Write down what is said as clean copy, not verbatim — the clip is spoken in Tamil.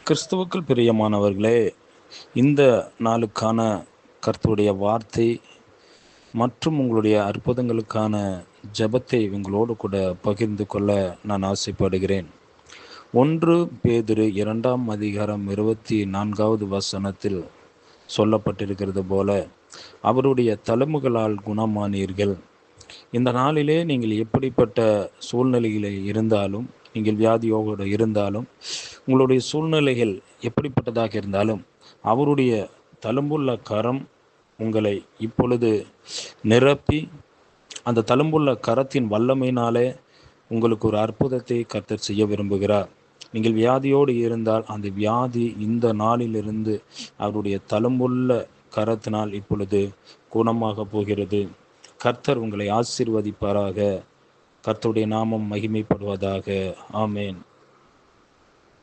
கிறிஸ்துவுக்குள் பிரியமானவர்களே, இந்த நாளுக்கான கர்த்தருடைய வார்த்தை மற்றும் உங்களுடைய அற்புதங்களுக்கான ஜெபத்தை உங்களோடு கூட பகிர்ந்து கொள்ள நான் ஆசைப்படுகிறேன். 1 பேதுரு 2ஆம் அதிகாரம் 24வது வசனத்தில் சொல்லப்பட்டிருக்கிறது போல, அவருடைய தழும்புகளால் குணமானீர்கள். இந்த நாளிலே நீங்கள் எப்படிப்பட்ட சூழ்நிலையில் இருந்தாலும், நீங்கள் வியாதியோடு இருந்தாலும், உங்களுடைய சூழ்நிலைகள் எப்படிப்பட்டதாக இருந்தாலும், அவருடைய தழும்புள்ள கரம் உங்களை இப்பொழுது நிரப்பி, அந்த தழும்புள்ள கரத்தின் வல்லமையினாலே உங்களுக்கு ஒரு அற்புதத்தை கர்த்தர் செய்ய விரும்புகிறார். நீங்கள் வியாதியோடு இருந்தால் அந்த வியாதி இந்த நாளிலிருந்து அவருடைய தழும்புள்ள கரத்தினால் இப்பொழுது குணமாக போகிறது. கர்த்தர் உங்களை ஆசீர்வதிப்பாராக. கர்த்தருடைய நாமம் மகிமைப்படுவதாக. ஆமேன்.